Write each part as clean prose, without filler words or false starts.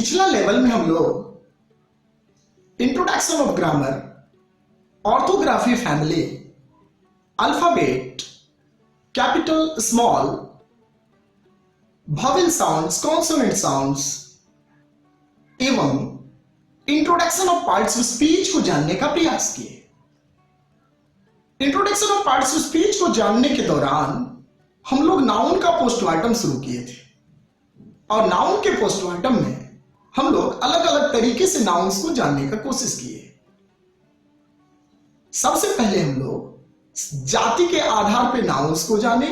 पिछला लेवल में हम लोग introduction of grammar, orthography family, alphabet, capital small, vowel sounds, consonant sounds एवं introduction of parts of speech को जानने का प्रयास किए। Introduction of parts of speech को जानने के दौरान हम लोग नाउन का पोस्टमार्टम शुरू किए थे और नाउन के पोस्टमार्टम में हम लोग अलग अलग तरीके से नाउन्स को जानने का कोशिश किए। सबसे पहले हम लोग जाति के आधार पर नाउन्स को जाने,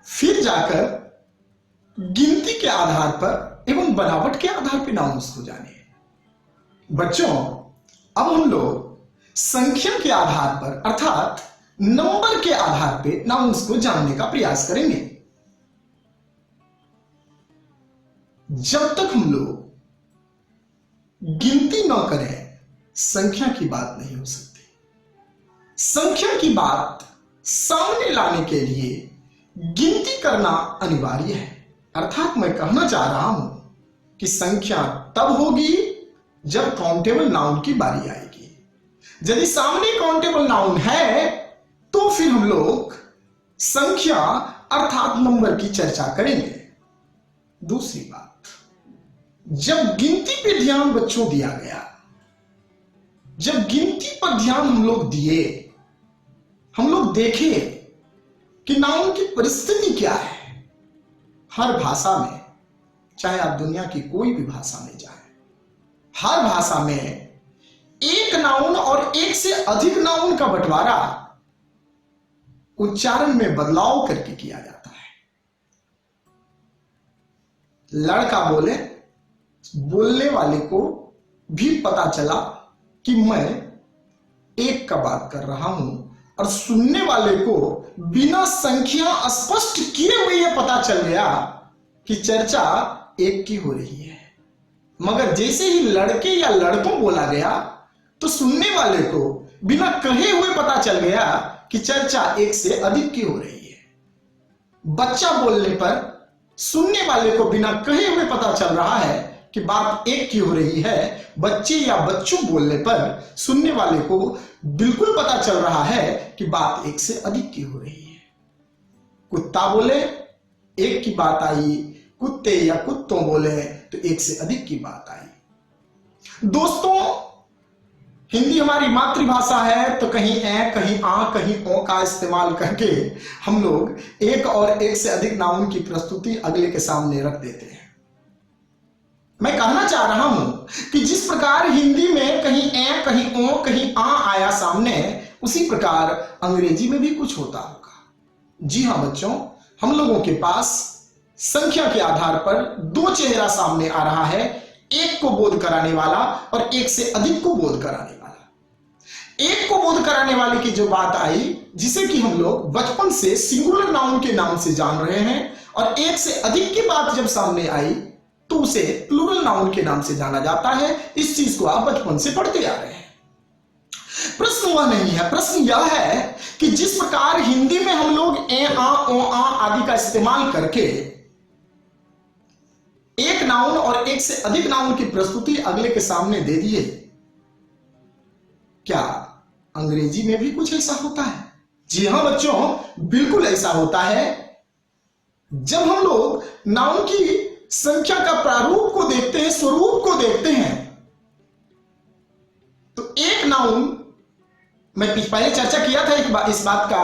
फिर जाकर गिनती के आधार पर एवं बनावट के आधार पर नाउन्स को जाने। बच्चों, अब हम लोग संख्या के आधार पर अर्थात नंबर के आधार पर नाउन्स को जानने का प्रयास करेंगे। जब तक हम लोग गिनती न करें, संख्या की बात नहीं हो सकती। संख्या की बात सामने लाने के लिए गिनती करना अनिवार्य है। अर्थात मैं कहना चाह रहा हूं कि संख्या तब होगी जब काउंटेबल नाउन की बारी आएगी। यदि सामने काउंटेबल नाउन है तो फिर हम लोग संख्या अर्थात नंबर की चर्चा करेंगे। दूसरी बात, जब गिनती पे ध्यान बच्चों दिया गया, जब गिनती पर ध्यान हम लोग दिए, हम लोग देखे कि नाउन की परिस्थिति क्या है। हर भाषा में, चाहे आप दुनिया की कोई भी भाषा में जाएं, हर भाषा में एक नाउन और एक से अधिक नाउन का बंटवारा उच्चारण में बदलाव करके किया जाता है। लड़का बोले, बोलने वाले को भी पता चला कि मैं एक का बात कर रहा हूं और सुनने वाले को बिना संख्या स्पष्ट किए हुए यह पता चल गया कि चर्चा एक की हो रही है। मगर जैसे ही लड़के या लड़कों बोला गया तो सुनने वाले को बिना कहे हुए पता चल गया कि चर्चा एक से अधिक की हो रही है। बच्चा बोलने पर सुनने वाले को बिना कहे हुए पता चल रहा है कि बात एक की हो रही है। बच्चे या बच्चों बोलने पर सुनने वाले को बिल्कुल पता चल रहा है कि बात एक से अधिक की हो रही है। कुत्ता बोले, एक की बात आई, कुत्ते या कुत्तों बोले तो एक से अधिक की बात आई। दोस्तों, हिंदी हमारी मातृभाषा है तो कहीं ए, कहीं आ, कहीं ओ का इस्तेमाल करके हम लोग एक और एक से अधिक नाउन की प्रस्तुति अगले के सामने रख देते हैं। मैं कहना चाह रहा हूं कि जिस प्रकार हिंदी में कहीं ए, कहीं ओ, कहीं आ आया सामने, उसी प्रकार अंग्रेजी में भी कुछ होता होगा। जी हां बच्चों, हम लोगों के पास संख्या के आधार पर दो चेहरा सामने आ रहा है, एक को बोध कराने वाला और एक से अधिक को बोध कराने वाला। एक को बोध कराने वाले की जो बात आई, जिसे कि हम लोग बचपन से सिंगुलर नाउन के नाम से जान रहे हैं, और एक से अधिक की बात जब सामने आई तो उसे प्लूरल नाउन के नाम से जाना जाता है। इस चीज को आप बचपन से पढ़ते आ रहे हैं। प्रश्न वह नहीं है, प्रश्न यह है कि जिस प्रकार हिंदी में हम लोग ए, आ, ओ, आ आदि का इस्तेमाल करके एक नाउन और एक से अधिक नाउन की प्रस्तुति अगले के सामने दे दिए, क्या अंग्रेजी में भी कुछ ऐसा होता है? जी हां बच्चों, बिल्कुल ऐसा होता है। जब हम लोग नाउन की संख्या का प्रारूप को देखते हैं, स्वरूप को देखते हैं, तो एक नाउन, मैं पहले चर्चा किया था इस बात का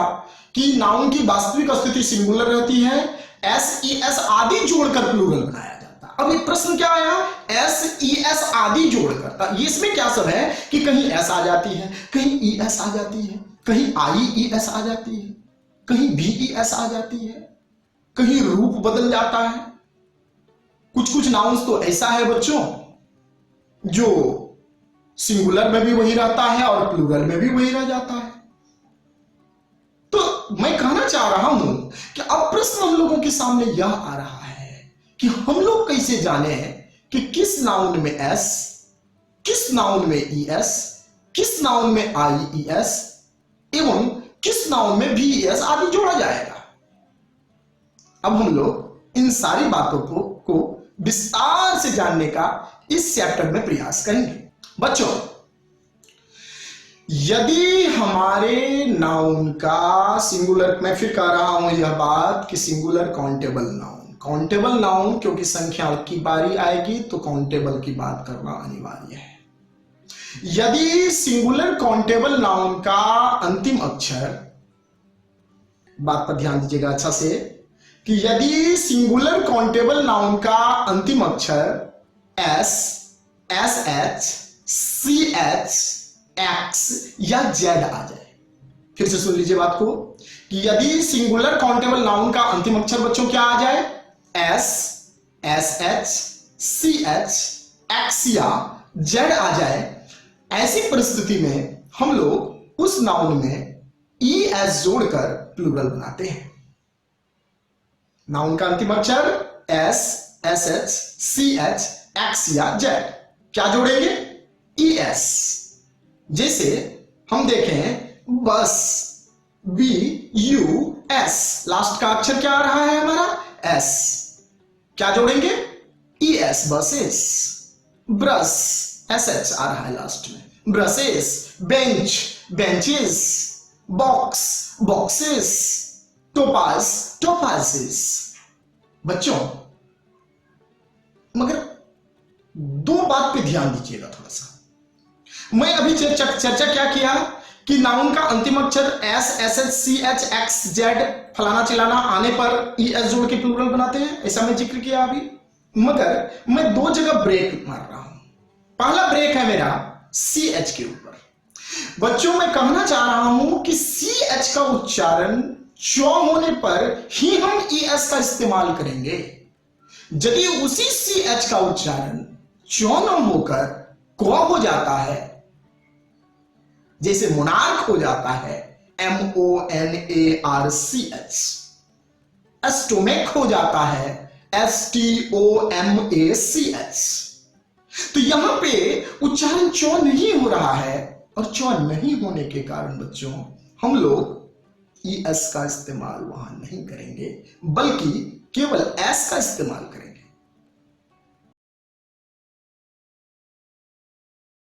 कि नाउन की वास्तविक स्थिति सिंगुलर रहती है, एस, ई, एस आदि जोड़कर प्लूरल बनाया जाता है। अब एक प्रश्न क्या आया, एस, ई, एस आदि जोड़कर, इसमें क्या सब है कि कहीं एस आ जाती है, कहीं ई एस आ जाती है, कहीं आई ई एस आ जाती है, कहीं भी ई एस आ जाती है, कहीं रूप बदल जाता है। कुछ कुछ नाउन्स तो ऐसा है बच्चों जो सिंगुलर में भी वही रहता है और प्लूरल में भी वही रह जाता है। तो मैं कहना चाह रहा हूं कि अब प्रश्न हम लोगों के सामने यह आ रहा है कि हम लोग कैसे जाने कि किस नाउन में एस, किस नाउन में ई एस, किस नाउन में आई ई एस एवं किस नाउन में भी एस आदि जोड़ा जाएगा। अब हम लोग इन सारी बातों को विस्तार से जानने का इस चैप्टर में प्रयास करेंगे। बच्चों, यदि हमारे नाउन का सिंगुलर, मैं फिर कह रहा हूं यह बात कि सिंगुलर काउंटेबल नाउन क्योंकि संख्या की बारी आएगी तो काउंटेबल की बात करना अनिवार्य है। यदि सिंगुलर काउंटेबल नाउन का अंतिम अक्षर, बात पर ध्यान दीजिएगा अच्छा से, कि यदि सिंगुलर काउंटेबल नाउन का अंतिम अक्षर S, S H, C H, X या जेड आ जाए, फिर से सुन लीजिए बात को, कि यदि सिंगुलर काउंटेबल नाउन का अंतिम अक्षर बच्चों क्या आ जाए, S, S H, C H, X या जेड आ जाए, ऐसी परिस्थिति में हम लोग उस नाउन में ई एस जोड़कर प्लूरल बनाते हैं। नाउन का अंतिम अक्षर S, S H, C H, X या जेड, क्या जोड़ेंगे, ई एस। जैसे हम देखें बस, बी यू एस, लास्ट का अक्षर क्या आ रहा है हमारा, एस, क्या जोड़ेंगे, E S, buses. Brush, S H आ रहा है लास्ट में, brushes. Bench, benches. Box, boxes. Topaz, topazes. बच्चों, मगर दो बात पे ध्यान दीजिएगा थोड़ा सा। मैं अभी चर्चा क्या किया कि नाउन का अंतिम अक्षर S, S H, C H, X, Z फलाना चिलाना आने पर ई एस जोड़ के प्लूरल बनाते हैं, ऐसा मैं जिक्र किया अभी। मगर मैं दो जगह ब्रेक मार रहा हूं। पहला ब्रेक है मेरा सी एच के ऊपर। बच्चों, मैं कहना चाह रहा हूं कि सी एच का उच्चारण चौ होने पर ही हम ई एस का इस्तेमाल करेंगे। यदि उसी सी एच का उच्चारण चौ न होकर क्वा हो जाता है, जैसे मोनार्क हो जाता है, MONARCH, एस्टोमेक हो जाता है, STOMACH, तो यहां पे उच्चारण चौ नहीं हो रहा है, और चौ नहीं होने के कारण बच्चों हम लोग ई एस का इस्तेमाल वहां नहीं करेंगे, बल्कि केवल एस का इस्तेमाल करेंगे।